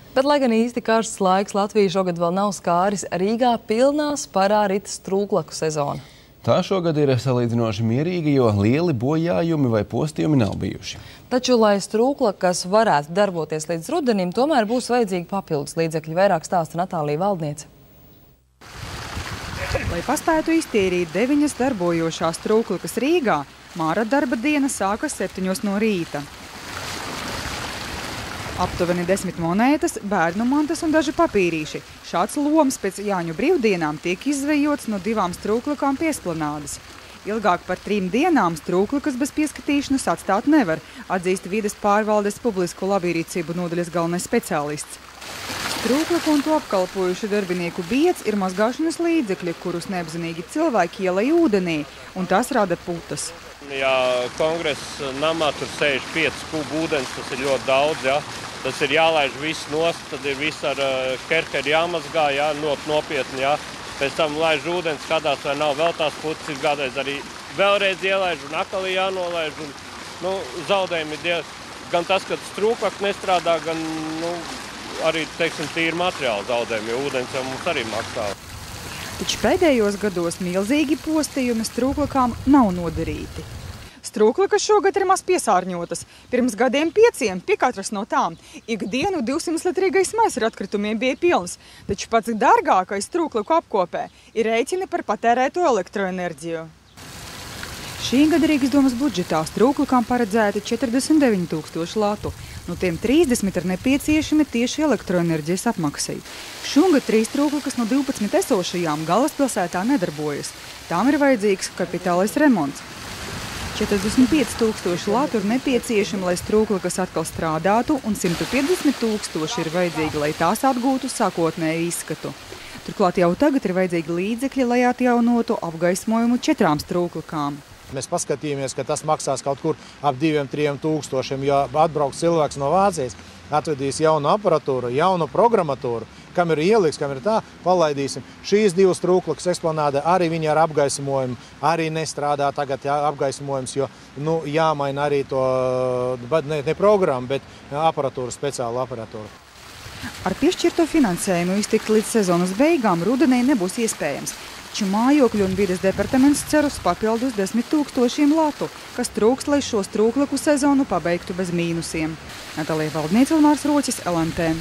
Bet, lai gan īsti karsts laiks Latviju šogad vēl nav skāris, Rīgā pilnā sparā rit strūklaku sezona. Tā šogad ir salīdzinoši mierīga, jo lieli bojājumi vai postījumi nav bijuši. Taču, lai strūklakas varētu darboties līdz rudenim, tomēr būs vajadzīgi papildus līdzekļi. Vairāk stāsta Natālija Valdniece. Lai paspētu iztīrīt 9 darbojošās strūklakas Rīgā, māra darba diena sākas 7 no rīta. Aptuveni 10 monētas, bērnu mantas un daži papīrīši. Šāds loms pēc Jāņu brīvdienām tiek izvejots no 2 strūklakām pie Esplanādes. Ilgāk par 3 dienām strūklakas bez pieskatīšanas atstāt nevar, atzīst vides pārvaldes publisko labierīcību nodaļas galvenais speciālists. Strūklaku un to apkalpojuši darbinieku biedz ir mazgāšanas līdzekļi, kurus neapzinīgi cilvēki ielej ūdenī, un tas rada putas. Ja kongresa namā tur 65 kubu ūdens, tas ir ļoti daudz, ja. Tas ir jālaiž viss nost, tad ir viss ar kerkeri jāmazgā, ja, nopietni, ja. Pēc tam laiž ūdens, skatās, vai nav vēl tās putas, ir kādreiz arī vēlreiz ielaiž un akalī jānolaiž. Un, zaudējumi ir gan tas, ka strūklaka nestrādā, gan arī, teiksim, tīri materiāli zaudējumi, jo ūdens jau mums arī maksā. Taču pēdējos gados milzīgi postījumi strūklakām nav nodarīti. Strūklakas šogad ir maz piesārņotas. Pirms gadiem 5 pie katras no tām ikdienu 200-litrīgais maiss ar atkritumiem bija pilns, taču pats dārgākais strūklaku apkopē ir rēķini par patērēto elektroenerģiju. Šī gada Rīgas domas budžetā strūklakām paredzēti 49 000 latu. No tiem 30 ir nepieciešami tieši elektroenerģijas apmaksai. Šogad 3 strūklakas no 12 esošajām galvaspilsētā nedarbojas. Tām ir vajadzīgs kapitālais remonts. 45 000 latu ir nepieciešami, lai strūklakas atkal strādātu, un 150 000 ir vajadzīgi, lai tās atgūtu sākotnēju izskatu. Turklāt jau tagad ir vajadzīgi līdzekļi, lai atjaunotu apgaismojumu 4 strūklakām. Mēs paskatījāmies, ka tas maksās kaut kur ap 2–3 tūkstošiem, jo atbrauks cilvēks no Vācijas, atvedīs jaunu aparatūru, jaunu programmatūru, kam ir ieliks, kam ir tā, palaidīsim. Šīs 2 strūklakas Esplanāde arī viņi ar apgaismojumu, arī nestrādā tagad apgaismojums, jo jāmaina arī to, ne programmu, bet aparatūru, speciālu aparatūru. Ar piešķirto finansējumu iztikt līdz sezonas beigām rudenī nebūs iespējams. Taču mājokļu un vides departaments cer uz papildus 10 000 latu, kas trūkst, lai šo strūklaku sezonu pabeigtu bez mīnusiem. Natālija Valdniece, Ilmārs Roķis, LNT.